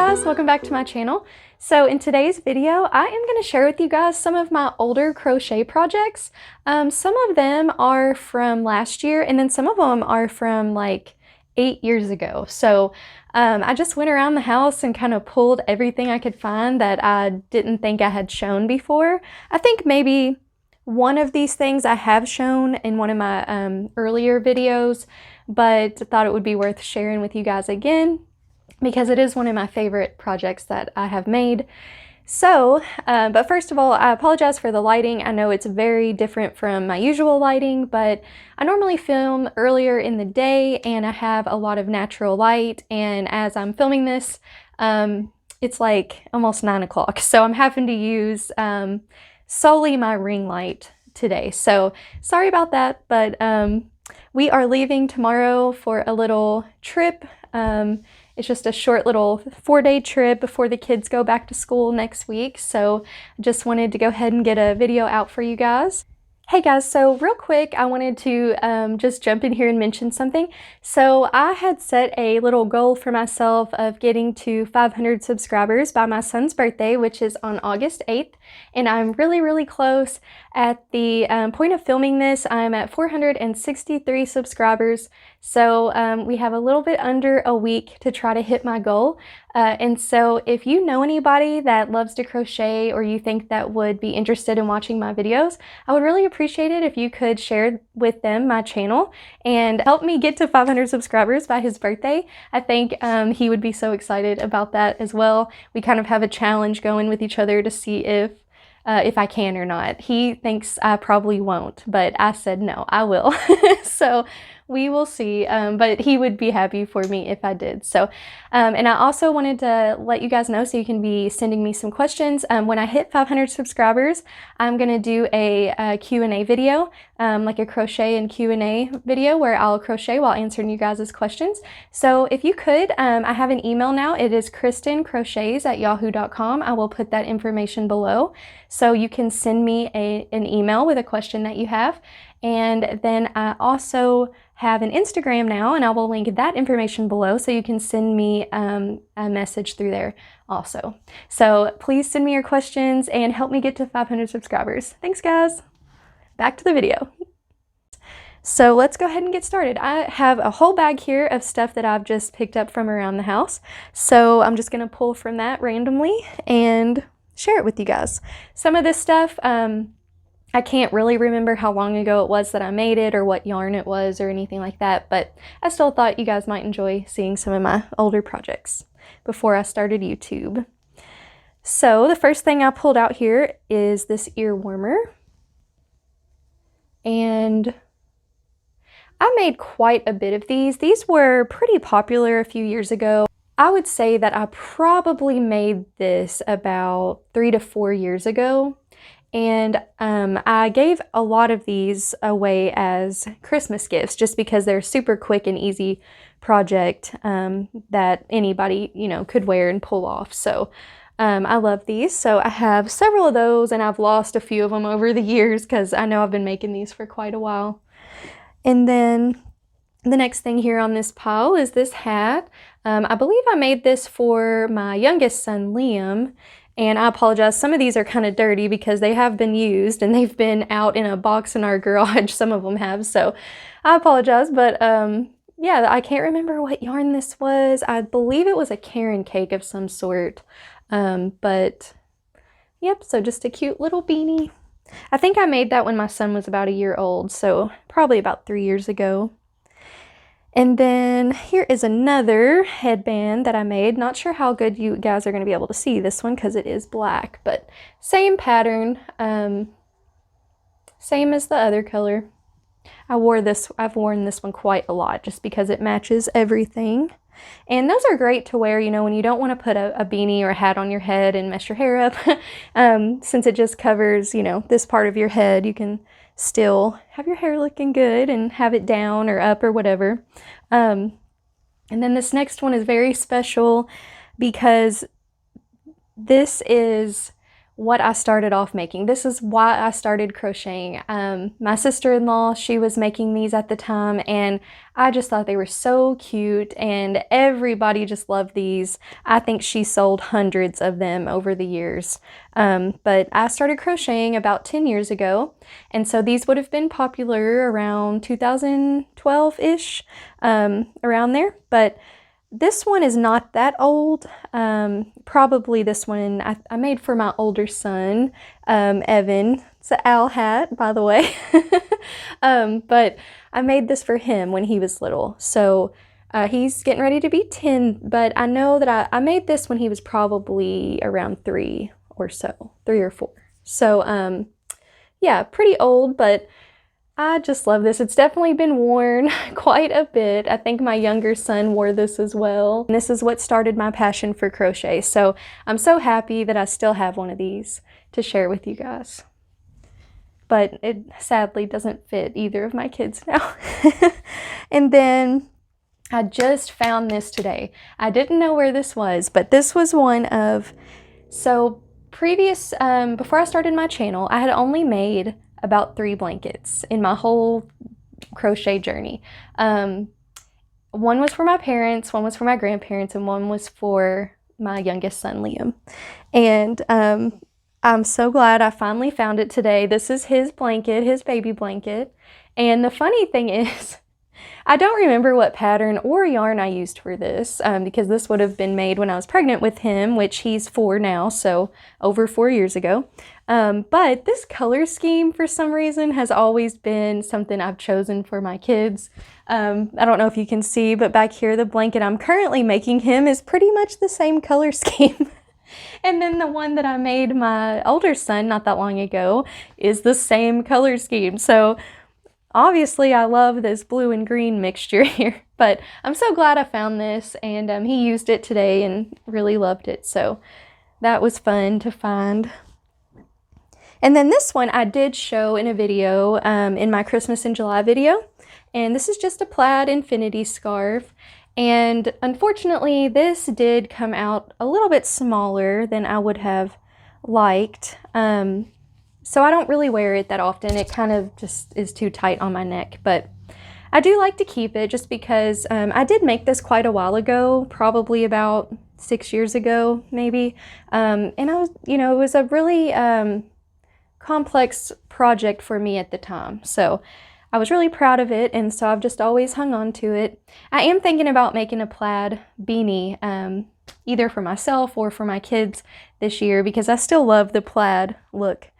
guys, welcome back to my channel. So in today's video, I am going to share with you guys some of my older crochet projects. Some of them are from last year, and then some of them are from like 8 years ago. So I just went around the house and kind of pulled everything I could find that I didn't think I had shown before. I think maybe one of these things I have shown in one of my earlier videos, but thought it would be worth sharing with you guys again, because it is one of my favorite projects that I have made. So, but first of all, I apologize for the lighting. I know it's very different from my usual lighting, but I normally film earlier in the day and I have a lot of natural light, and as I'm filming this, it's like almost 9 o'clock, so I'm having to use solely my ring light today. So sorry about that, but we are leaving tomorrow for a little trip. It's just a short little 4-day trip before the kids go back to school next week. So I just wanted to go ahead and get a video out for you guys. Hey guys, so real quick, I wanted to just jump in here and mention something. So I had set a little goal for myself of getting to 500 subscribers by my son's birthday, which is on August 8th. And I'm really close. At the point of filming this, I'm at 463 subscribers. So we have a little bit under a week to try to hit my goal. And so if you know anybody that loves to crochet, or you think that would be interested in watching my videos, I would really appreciate it if you could share with them my channel and help me get to 500 subscribers by his birthday. I think he would be so excited about that as well. We kind of have a challenge going with each other to see if I can or not. He thinks I probably won't, but I said no, I will. So we will see, but he would be happy for me if I did. So, and I also wanted to let you guys know so you can be sending me some questions. When I hit 500 subscribers, I'm going to do a Q&A video, like a crochet and Q&A video where I'll crochet while answering you guys' questions. So if you could, I have an email now. It is kristencrochets@yahoo.com. I will put that information below, so you can send me an email with a question that you have. And then I also have an Instagram now, and I will link that information below, so you can send me a message through there also. So please send me your questions and help me get to 500 subscribers. Thanks guys. Back to the video. So let's go ahead and get started. I have a whole bag here of stuff that I've just picked up from around the house. So I'm just going to pull from that randomly and share it with you guys. Some of this stuff, I can't really remember how long ago it was that I made it or what yarn it was or anything like that, but I still thought you guys might enjoy seeing some of my older projects before I started YouTube. So the first thing I pulled out here is this ear warmer. And I made quite a bit of these. These were pretty popular a few years ago. I would say that I probably made this about 3 to 4 years ago. And I gave a lot of these away as Christmas gifts just because they're super quick and easy project that anybody, you know, could wear and pull off. So I love these. So I have several of those, and I've lost a few of them over the years because I know I've been making these for quite a while. And then the next thing here on this pile is this hat. I believe I made this for my youngest son, Liam. And I apologize, some of these are kind of dirty because they have been used and they've been out in a box in our garage, some of them have, so I apologize. But yeah, I can't remember what yarn this was. I believe it was a Karen cake of some sort, but yep, so just a cute little beanie. I think I made that when my son was about 1 year old, so probably about 3 years ago. And then here is another headband that I made. Not sure how good you guys are going to be able to see this one because it is black, but same pattern, same as the other color. I've worn this one quite a lot just because it matches everything. And those are great to wear, you know, when you don't want to put a beanie or a hat on your head and mess your hair up. Since it just covers, you know, this part of your head, you can still have your hair looking good and have it down or up or whatever. And then this next one is very special because this is what I started off making. This is why I started crocheting. My sister-in-law, she was making these at the time, and I just thought they were so cute, and everybody just loved these. I think she sold hundreds of them over the years. But I started crocheting about 10 years ago, and so these would have been popular around 2012-ish, around there. But this one is not that old. Probably this one I made for my older son, Evan. It's an owl hat, by the way. But I made this for him when he was little. So he's getting ready to be 10, but I know that I made this when he was probably around 3 or so, 3 or 4. So yeah, pretty old, but I just love this. It's definitely been worn quite a bit. I think my younger son wore this as well. And this is what started my passion for crochet. So I'm so happy that I still have one of these to share with you guys. But it sadly doesn't fit either of my kids now. And then I just found this today. I didn't know where this was, but this was one of, so previous, before I started my channel, I had only made about 3 blankets in my whole crochet journey. One was for my parents, one was for my grandparents, and one was for my youngest son, Liam. And I'm so glad I finally found it today. This is his blanket, his baby blanket. And the funny thing is, I don't remember what pattern or yarn I used for this, because this would have been made when I was pregnant with him, which he's 4 now, so over 4 years ago. But this color scheme, for some reason, has always been something I've chosen for my kids. I don't know if you can see, but back here, the blanket I'm currently making him is pretty much the same color scheme. And then the one that I made my older son not that long ago is the same color scheme. So obviously, I love this blue and green mixture here, but I'm so glad I found this, and he used it today and really loved it, so that was fun to find. And then this one I did show in a video, in my Christmas in July video, and this is just a plaid infinity scarf, and unfortunately this did come out a little bit smaller than I would have liked. So I don't really wear it that often. It kind of just is too tight on my neck, but I do like to keep it just because I did make this quite a while ago, probably about 6 years ago, maybe. And I was, it was a really complex project for me at the time. So I was really proud of it, and so I've just always hung on to it. I am thinking about making a plaid beanie, either for myself or for my kids this year, because I still love the plaid look.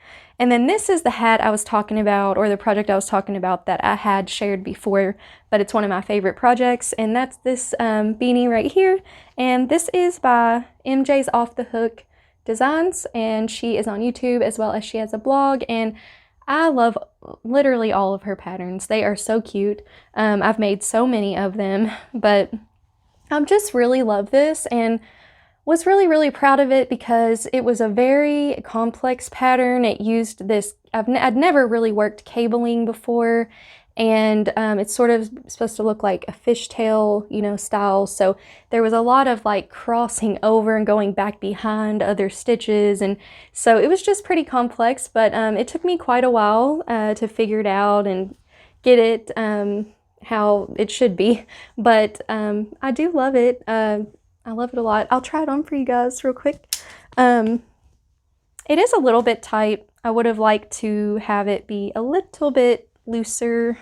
And then this is the hat I was talking about, or the project I was talking about that I had shared before, but it's one of my favorite projects, and that's this beanie right here. And this is by MJ's Off the Hook Designs, and she is on YouTube as well as she has a blog, and I love literally all of her patterns. They are so cute. I've made so many of them, but I just really love this and was really proud of it because it was a very complex pattern. It used this, I'd never really worked cabling before, and it's sort of supposed to look like a fishtail, style. So there was a lot of like crossing over and going back behind other stitches, and so it was just pretty complex, but it took me quite a while to figure it out and get it how it should be. But I do love it. I love it a lot. I'll try it on for you guys real quick. It is a little bit tight. I would have liked to have it be a little bit looser,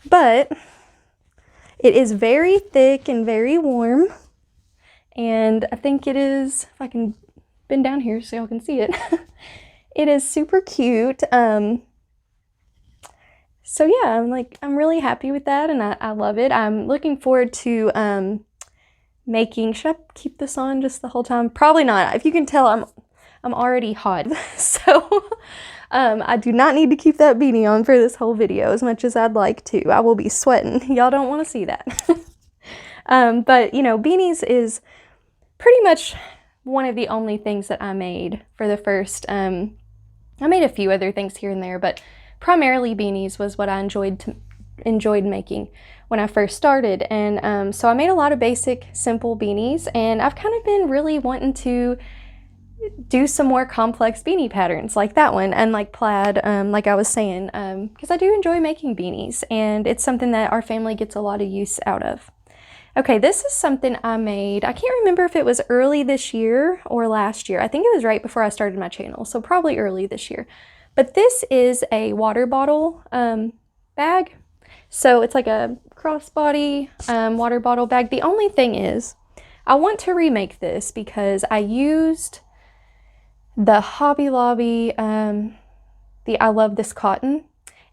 but it is very thick and very warm, and I think it is, if I can bend down here so y'all can see it, it is super cute. So yeah, I'm really happy with that, and I love it. I'm looking forward to making, should I keep this on just the whole time? Probably not. If you can tell, I'm already hot, so I do not need to keep that beanie on for this whole video as much as I'd like to. I will be sweating. Y'all don't want to see that. But beanies is pretty much one of the only things that I made for the first, I made a few other things here and there, but primarily beanies was what I enjoyed making when I first started. And so I made a lot of basic, simple beanies, and I've kind of been really wanting to do some more complex beanie patterns like that one, and like plaid, like I was saying, because I do enjoy making beanies, and it's something that our family gets a lot of use out of. Okay, this is something I made. I can't remember if it was early this year or last year. I think it was right before I started my channel, so probably early this year. But this is a water bottle bag. So it's like a crossbody water bottle bag. The only thing is, I want to remake this because I used the Hobby Lobby, the I Love This Cotton,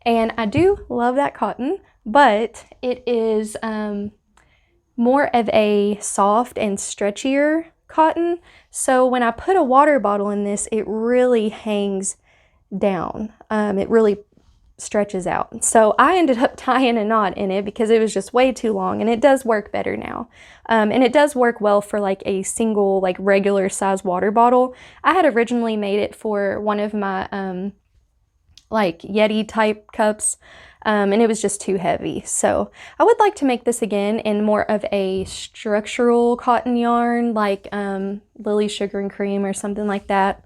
and I do love that cotton, but it is more of a soft and stretchier cotton. So when I put a water bottle in this, it really hangs down. It really stretches out. So I ended up tying a knot in it because it was just way too long, and it does work better now. And it does work well for like a single, like regular size water bottle. I had originally made it for one of my like Yeti type cups, and it was just too heavy. So I would like to make this again in more of a structural cotton yarn, like Lily Sugar and Cream or something like that,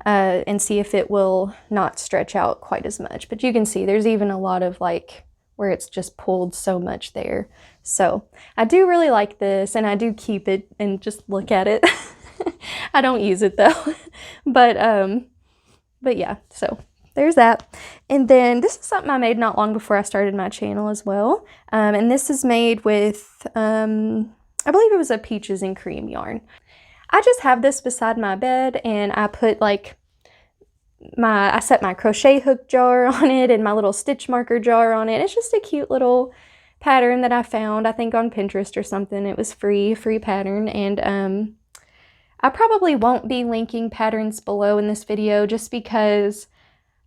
and see if it will not stretch out quite as much. But you can see there's even a lot of like where it's just pulled so much there. So I do really like this, and I do keep it and just look at it. I don't use it though. but yeah, so there's that. And then this is something I made not long before I started my channel as well. And this is made with, I believe it was a peaches and cream yarn. I just have this beside my bed, and I put like I set my crochet hook jar on it and my little stitch marker jar on it. It's just a cute little pattern that I found, I think on Pinterest or something. It was free pattern, and I probably won't be linking patterns below in this video just because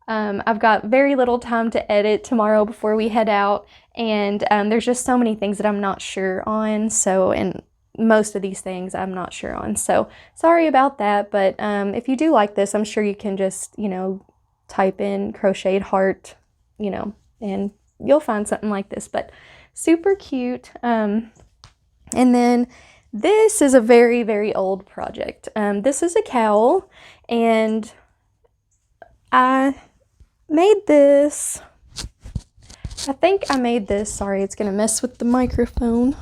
I've got very little time to edit tomorrow before we head out, and there's just so many things that I'm not sure on, so, and most of these things I'm not sure on, so sorry about that. But if you do like this, I'm sure you can just, you know, type in crocheted heart, you know, and you'll find something like this. But super cute. And then this is a very, very old project. This is a cowl, and I made this, I think I made this, sorry, it's gonna mess with the microphone.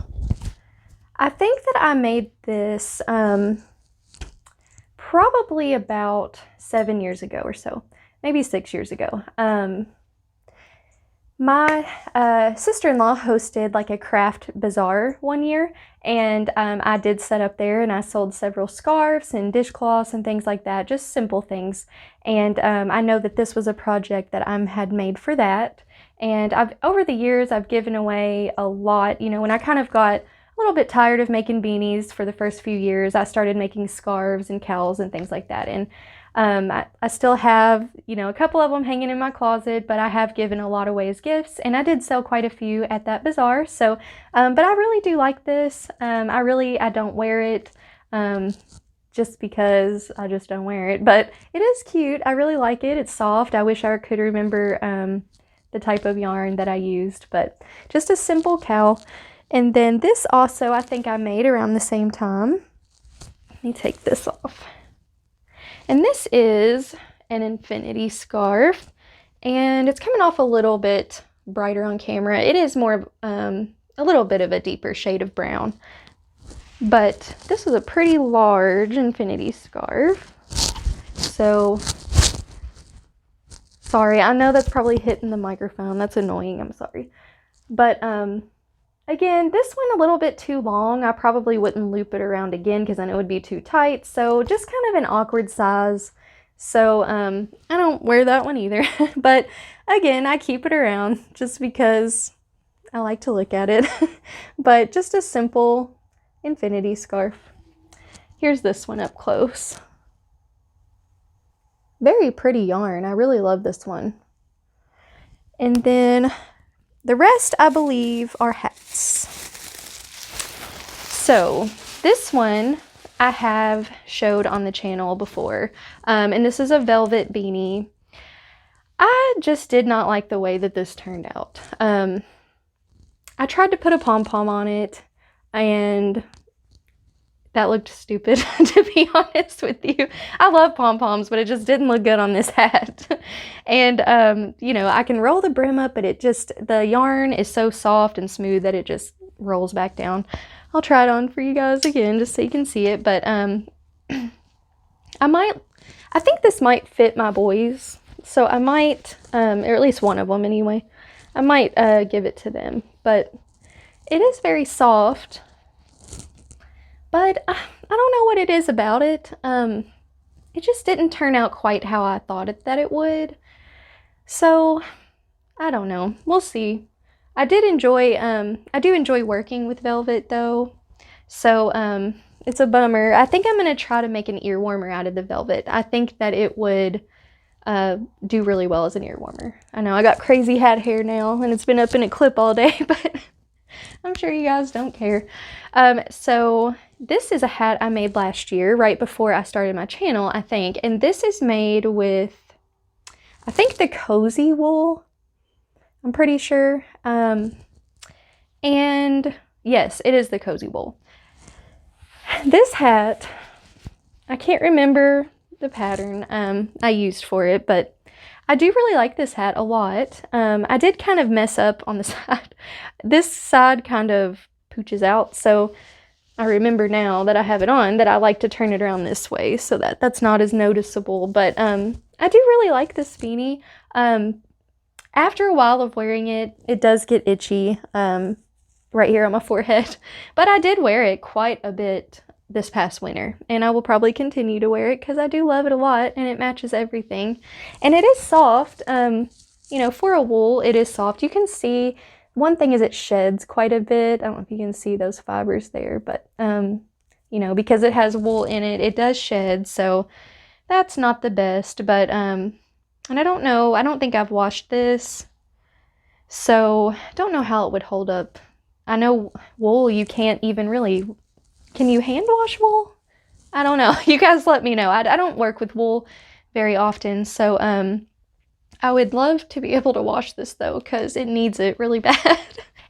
I think that I made this probably about 7 years ago or so, maybe 6 years ago. My sister-in-law hosted like a craft bazaar one year, and I did set up there, and I sold several scarves and dishcloths and things like that, just simple things. And I know that this was a project that I had made for that, and over the years I've given away a lot. You know, when I kind of got a little bit tired of making beanies for the first few years, I started making scarves and cowls and things like that. And I still have, you know, a couple of them hanging in my closet, but I have given a lot away as gifts, and I did sell quite a few at that bazaar. So, but I really do like this. I don't wear it just because I just don't wear it, but it is cute. I really like it. It's soft. I wish I could remember the type of yarn that I used, but just a simple cowl. And then this also, I think I made around the same time. Let me take this off. And this is an infinity scarf, and it's coming off a little bit brighter on camera. It is more, a little bit of a deeper shade of brown. But this was a pretty large infinity scarf. So, sorry, I know that's probably hitting the microphone. That's annoying, I'm sorry. But, again, this one a little bit too long. I probably wouldn't loop it around again because then it would be too tight. So just kind of an awkward size. So I don't wear that one either. But again, I keep it around just because I like to look at it. But just a simple infinity scarf. Here's this one up close. Very pretty yarn. I really love this one. And then the rest, I believe, are hats. So this one I have showed on the channel before, and this is a velvet beanie. I just did not like the way that this turned out. I tried to put a pom-pom on it, and That looked stupid, to be honest with you. I love pom-poms, but it just didn't look good on this hat. And, you know, I can roll the brim up, but the yarn is so soft and smooth that it just rolls back down. I'll try it on for you guys again, just so you can see it. But, I think this might fit my boys. So I might, or at least one of them anyway, I might give it to them. But it is very soft. But I don't know what it is about it. It just didn't turn out quite how I thought that it would. So, I don't know. We'll see. I do enjoy working with velvet though. So, it's a bummer. I think I'm going to try to make an ear warmer out of the velvet. I think that it would do really well as an ear warmer. I know I got crazy hat hair now and it's been up in a clip all day, but I'm sure you guys don't care. So this is a hat I made last year, right before I started my channel, I think. And this is made with, I think, the cozy wool. I'm pretty sure. And yes, it is the cozy wool. This hat, I can't remember the pattern I used for it, but I do really like this hat a lot. I did kind of mess up on the side. This side kind of pooches out, so I remember now that I have it on that I like to turn it around this way so that that's not as noticeable. But I do really like this beanie. After a while of wearing it, it does get itchy right here on my forehead. But I did wear it quite a bit this past winter, and I will probably continue to wear it because I do love it a lot and it matches everything. And it is soft. You know, for a wool, it is soft. You can see, one thing is it sheds quite a bit. I don't know if you can see those fibers there, but you know, because it has wool in it, it does shed, so that's not the best. But and I don't know, I don't think I've washed this, so don't know how it would hold up. I know wool, you can't even really, can you hand wash wool? I don't know. You guys let me know. I don't work with wool very often, so I would love to be able to wash this though, because it needs it really bad.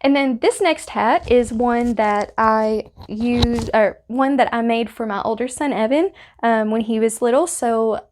And then this next hat is one that I made for my older son Evan when he was little. So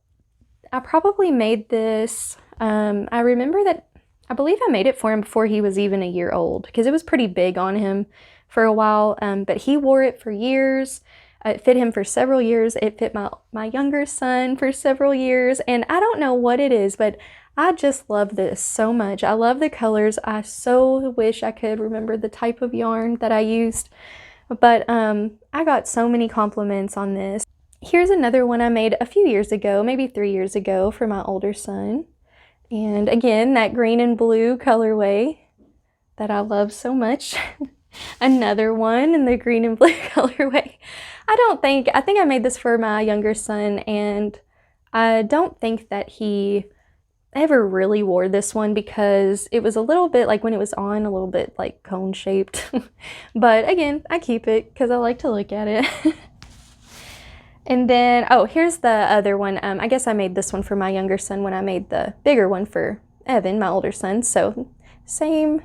I probably made this, I remember that, I believe I made it for him before he was even a year old, because it was pretty big on him for a while, but he wore it for years. It fit him for several years. It fit my younger son for several years, and I don't know what it is, but I just love this so much. I love the colors. I so wish I could remember the type of yarn that I used, but I got so many compliments on this. Here's another one I made a few years ago, maybe 3 years ago, for my older son. And again, that green and blue colorway that I love so much. Another one in the green and blue colorway. I think I made this for my younger son, and I don't think that he ever really wore this one because it was a little bit, like when it was on, a little bit like cone shaped. But again, I keep it because I like to look at it. And then, oh, here's the other one. I guess I made this one for my younger son when I made the bigger one for Evan, my older son. So same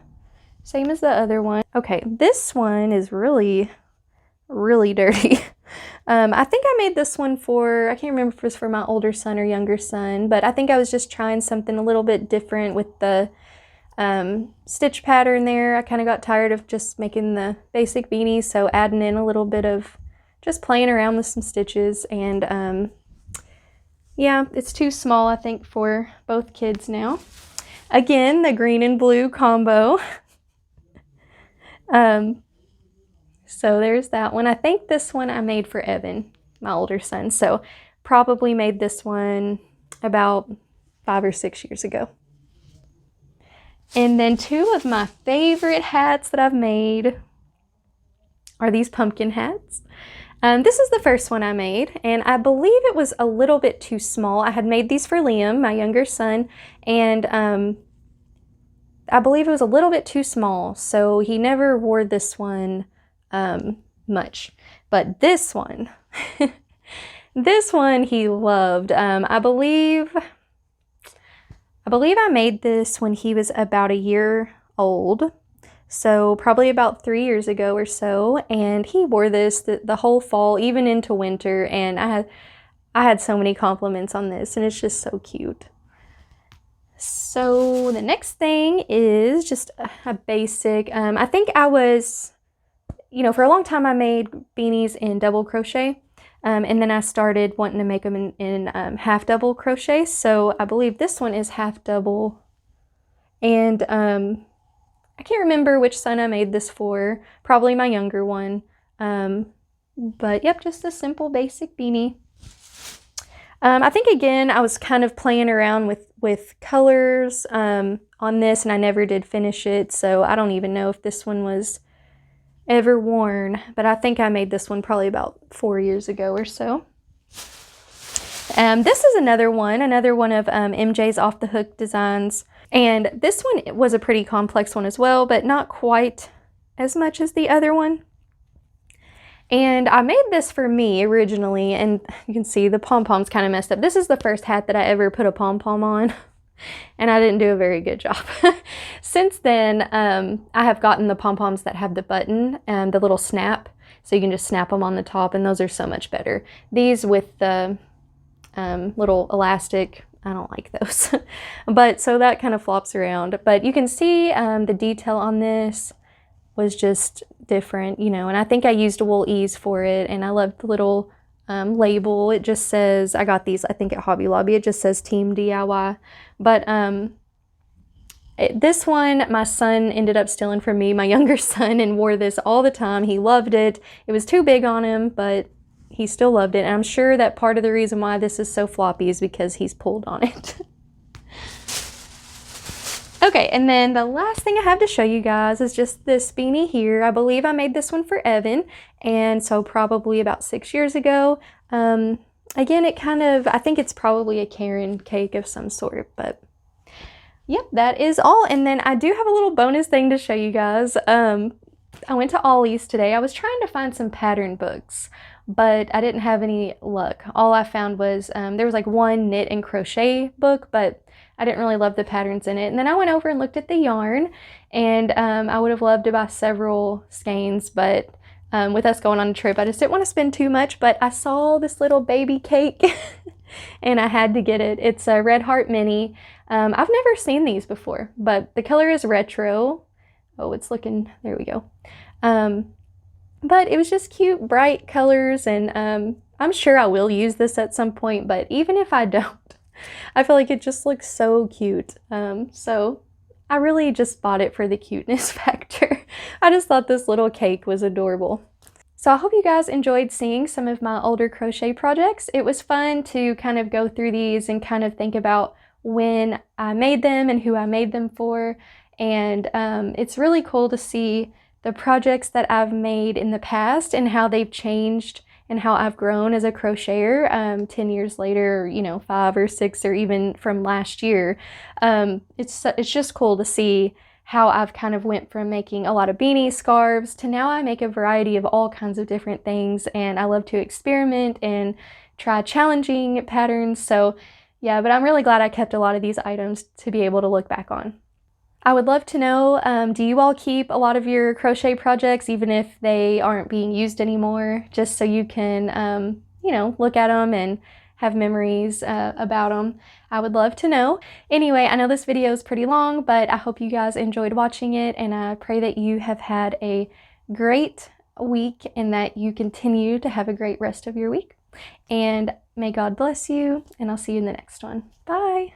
as the other one. Okay, this one is really, really dirty. I think I made this one for, I can't remember if it was for my older son or younger son, but I think I was just trying something a little bit different with the stitch pattern there. I kind of got tired of just making the basic beanies, so adding in a little bit of just playing around with some stitches. And yeah, it's too small, I think, for both kids now. Again, the green and blue combo. So there's that one. I think this one I made for Evan, my older son. So probably made this one about 5 or 6 years ago. And then two of my favorite hats that I've made are these pumpkin hats. This is the first one I made, and I believe it was a little bit too small. I had made these for Liam, my younger son, and I believe it was a little bit too small, so he never wore this one much. But this one, this one he loved. I believe I made this when he was about a year old. so probably about 3 years ago or so, and he wore this the whole fall, even into winter, and I had so many compliments on this, and it's just so cute. So the next thing is just a basic, I think I was, you know, for a long time I made beanies in double crochet, and then I started wanting to make them in half double crochet, so I believe this one is half double, and I can't remember which son I made this for, probably my younger one, but yep, just a simple basic beanie. I think again I was kind of playing around with colors on this, and I never did finish it, so I don't even know if this one was ever worn, but I think I made this one probably about 4 years ago or so. This is another one of MJ's Off the Hook designs, and this one was a pretty complex one as well, but not quite as much as the other one. And I made this for me originally, and you can see the pom-pom's kind of messed up. This is the first hat that I ever put a pom-pom on, and I didn't do a very good job. Since then, I have gotten the pom-poms that have the button and the little snap, so you can just snap them on the top, and those are so much better. These with the little elastic, I don't like those. But so that kind of flops around. But you can see the detail on this was just different, you know, and I think I used wool ease for it, and I love the little label. It just says, I got these I think at Hobby Lobby, it just says Team DIY. But this one my son ended up stealing from me, my younger son, and wore this all the time. He loved it. It was too big on him, but he still loved it, and I'm sure that part of the reason why this is so floppy is because he's pulled on it. Okay, and then the last thing I have to show you guys is just this beanie here. I believe I made this one for Evan, and so probably about 6 years ago. Again, it kind of, I think it's probably a Karen cake of some sort, but yep, that is all. And then I do have a little bonus thing to show you guys. I went to Ollie's today. I was trying to find some pattern books, but I didn't have any luck. All I found was there was like one knit and crochet book, but I didn't really love the patterns in it. And then I went over and looked at the yarn, and I would have loved to buy several skeins, but with us going on a trip, I just didn't want to spend too much. But I saw this little baby cake and I had to get it. It's a Red Heart Mini. I've never seen these before, but the color is retro. Oh, it's looking, there we go. But it was just cute, bright colors, and I'm sure I will use this at some point, but even if I don't, I feel like it just looks so cute. So I really just bought it for the cuteness factor. I just thought this little cake was adorable. So I hope you guys enjoyed seeing some of my older crochet projects. It was fun to kind of go through these and kind of think about when I made them and who I made them for. And it's really cool to see the projects that I've made in the past and how they've changed and how I've grown as a crocheter 10 years later, you know, 5 or 6, or even from last year. It's just cool to see how I've kind of went from making a lot of beanies, scarves, to now I make a variety of all kinds of different things, and I love to experiment and try challenging patterns. So yeah, but I'm really glad I kept a lot of these items to be able to look back on. I would love to know, do you all keep a lot of your crochet projects, even if they aren't being used anymore, just so you can, you know, look at them and have memories about them? I would love to know. Anyway, I know this video is pretty long, but I hope you guys enjoyed watching it, and I pray that you have had a great week and that you continue to have a great rest of your week. And may God bless you, and I'll see you in the next one. Bye!